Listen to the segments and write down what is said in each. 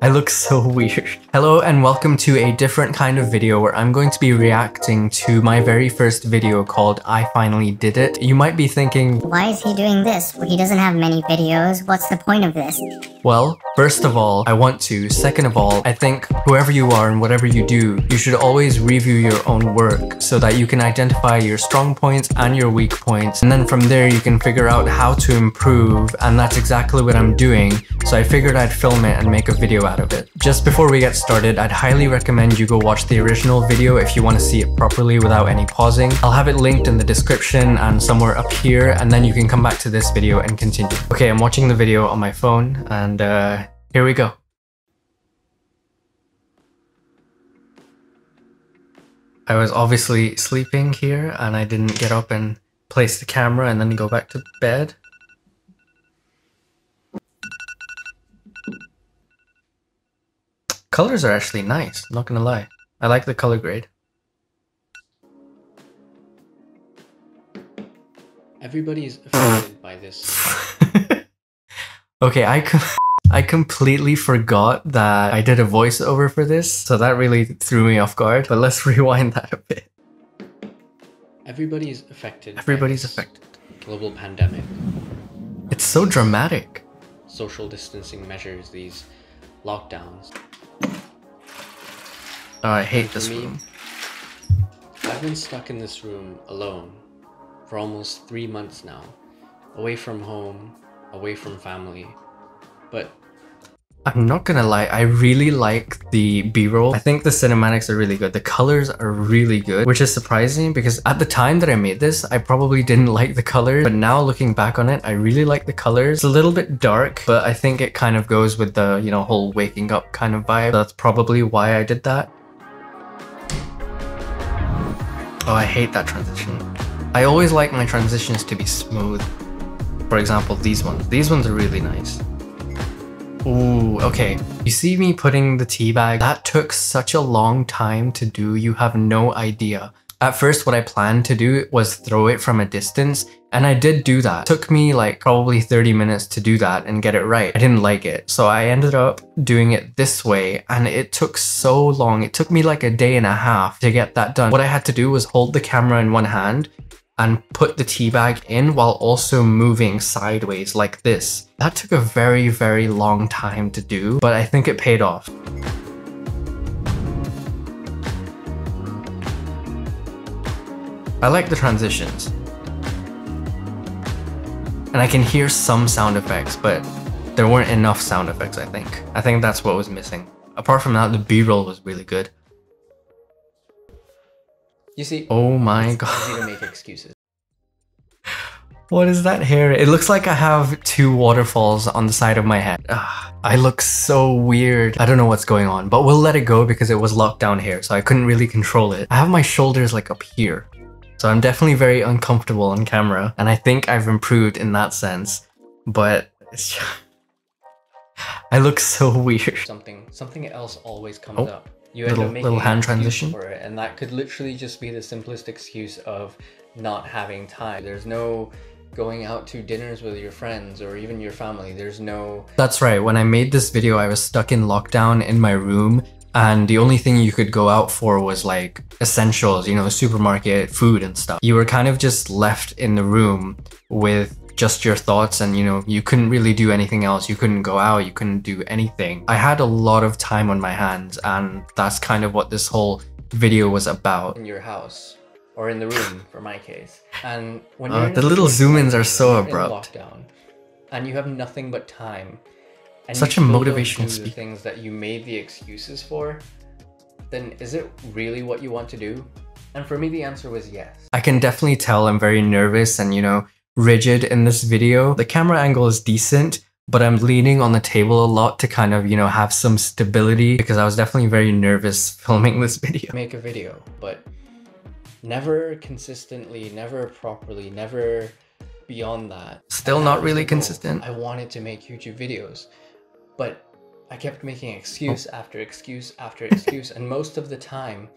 I look so weird. Hello and welcome to a different kind of video where I'm going to be reacting to my very first video called I Finally Did It. You might be thinking, why is he doing this? He doesn't have many videos. What's the point of this? well, first of all, I want to. Second of all, I think whoever you are and whatever you do, you should always review your own work so that you can identify your strong points and your weak points. And then from there, you can figure out how to improve. And that's exactly what I'm doing. So I figured I'd film it and make a video out of it. Just before we get started, I'd highly recommend you go watch the original video if you want to see it properly without any pausing. I'll have it linked in the description and somewhere up here, and then you can come back to this video and continue. Okay, I'm watching the video on my phone, and here we go. I was obviously sleeping here, and I didn't get up and place the camera and then go back to bed. Colors are actually nice, not gonna lie. I like the color grade. Everybody's affected by this. Okay, I completely forgot that I did a voiceover for this, so that really threw me off guard, but let's rewind that a bit. Everybody's affected. Everybody's affected. Global pandemic. It's so dramatic. Social distancing measures, these lockdowns. Oh, I hate For this me, room. I've been stuck in this room alone for almost 3 months now. Away from home, away from family. But I'm not gonna lie, I really like the B-roll. I think the cinematics are really good. The colors are really good, which is surprising because at the time that I made this, I probably didn't like the colors, but now looking back on it, I really like the colors. It's a little bit dark, but I think it kind of goes with the, you know, whole waking up kind of vibe. That's probably why I did that. Oh, I hate that transition. I always like my transitions to be smooth. For example, these ones. These ones are really nice. Ooh, okay. You see me putting the tea bag? That took such a long time to do, you have no idea. At first, what I planned to do was throw it from a distance, and I did do that. It took me like probably 30 minutes to do that and get it right. I didn't like it, so I ended up doing it this way, and it took so long. It took me like a day and a half to get that done. What I had to do was hold the camera in one hand and put the tea bag in while also moving sideways like this. That took a very, very long time to do, but I think it paid off. I like the transitions. And I can hear some sound effects, but there weren't enough sound effects, I think. I think that's what was missing. Apart from that, the B-roll was really good. you see, Oh my it's god. easy to make excuses. What is that hair? It looks like I have two waterfalls on the side of my head. Ugh, I look so weird. I don't know what's going on, but we'll let it go because it was locked down hair, so I couldn't really control it. I have my shoulders like up here. So I'm definitely very uncomfortable on camera, and I think I've improved in that sense, but it's just... I look so weird. Something else always comes Oh, up. You end up making little hand an excuse transition. for it, and that could literally just be the simplest excuse of not having time. There's no going out to dinners with your friends or even your family. There's no... That's right, when I made this video, I was stuck in lockdown in my room, and the only thing you could go out for was like essentials, you know, supermarket, food and stuff. You were kind of just left in the room with just your thoughts, and you know, you couldn't really do anything else. You couldn't go out, you couldn't do anything. I had a lot of time on my hands, and that's kind of what this whole video was about. in your house or in the room for my case. And when you're in The a little situation zoom-ins are like so you're in abrupt. lockdown, and you have nothing but time, and Such you a still don't motivational do the speech. things that you made the excuses for, then is it really what you want to do? And for me, the answer was yes. I can definitely tell I'm very nervous and, you know, rigid in this video. The camera angle is decent, but I'm leaning on the table a lot to kind of, you know, have some stability because I was definitely very nervous filming this video. Make a video, but never consistently, never properly, never beyond that. Still And not that was really the goal. consistent. I wanted to make YouTube videos, but I kept making excuse after excuse after excuse, and most of the time,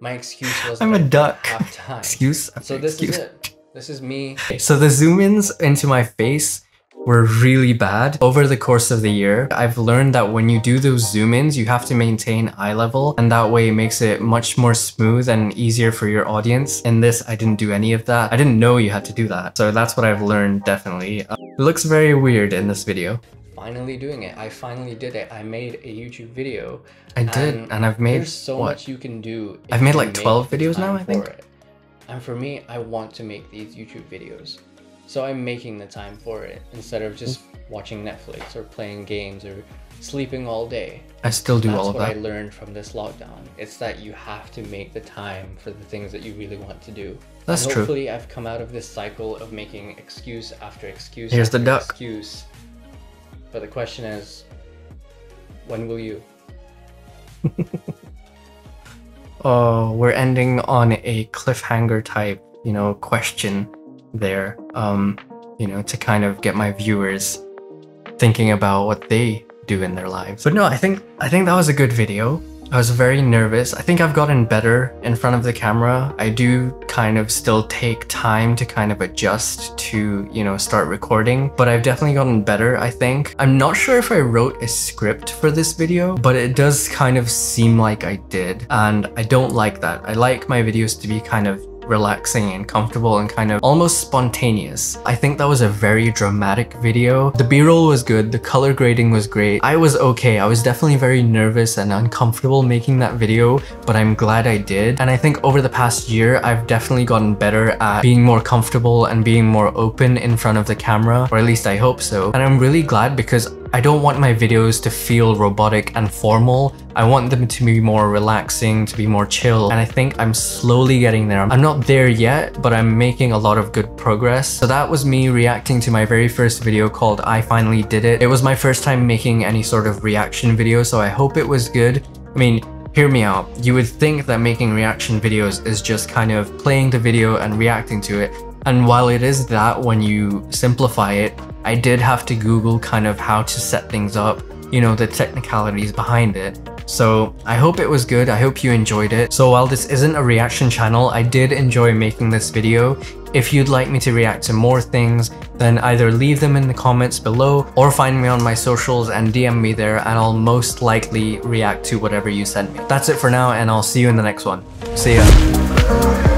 my excuse was I'm a that I didn't duck. have time. Excuse after So this excuse. is it. This is me. So the zoom-ins into my face were really bad. Over the course of the year, I've learned that when you do those zoom ins, you have to maintain eye level, and that way it makes it much more smooth and easier for your audience. In this, I didn't do any of that. I didn't know you had to do that. So that's what I've learned, definitely. It looks very weird in this video. Finally doing it. I finally did it. I made a YouTube video. I did, and I've made there's so much you can do. I've made like 12 videos now, I think. And for me, I want to make these YouTube videos. So I'm making the time for it instead of just watching Netflix or playing games or sleeping all day. I still do all of that. That's what I learned from this lockdown. It's that you have to make the time for the things that you really want to do. That's true. Hopefully I've come out of this cycle of making excuse after excuse Here's after the duck. excuse. But the question is, when will you? Oh, we're ending on a cliffhanger type, question there, to kind of get my viewers thinking about what they do in their lives. But no, I think that was a good video. I was very nervous. I think I've gotten better in front of the camera. I do kind of still take time to kind of adjust to, start recording, but I've definitely gotten better, I think. I'm not sure if I wrote a script for this video, but it does kind of seem like I did, and I don't like that. I like my videos to be kind of relaxing and comfortable and kind of almost spontaneous. I think that was a very dramatic video. The B-roll was good, the color grading was great. I was okay. I was definitely very nervous and uncomfortable making that video, but I'm glad I did. And I think over the past year, I've definitely gotten better at being more comfortable and being more open in front of the camera, or at least I hope so. And I'm really glad because I don't want my videos to feel robotic and formal. I want them to be more relaxing, to be more chill, and I think I'm slowly getting there. I'm not there yet, but I'm making a lot of good progress. So that was me reacting to my very first video called I Finally Did It. It was my first time making any sort of reaction video, so I hope it was good. I mean, hear me out. You would think that making reaction videos is just kind of playing the video and reacting to it. And while it is that when you simplify it, I did have to Google kind of how to set things up, the technicalities behind it. So I hope it was good. I hope you enjoyed it. So while this isn't a reaction channel, I did enjoy making this video. If you'd like me to react to more things, then either leave them in the comments below or find me on my socials and DM me there, and I'll most likely react to whatever you send me. That's it for now, and I'll see you in the next one. See ya.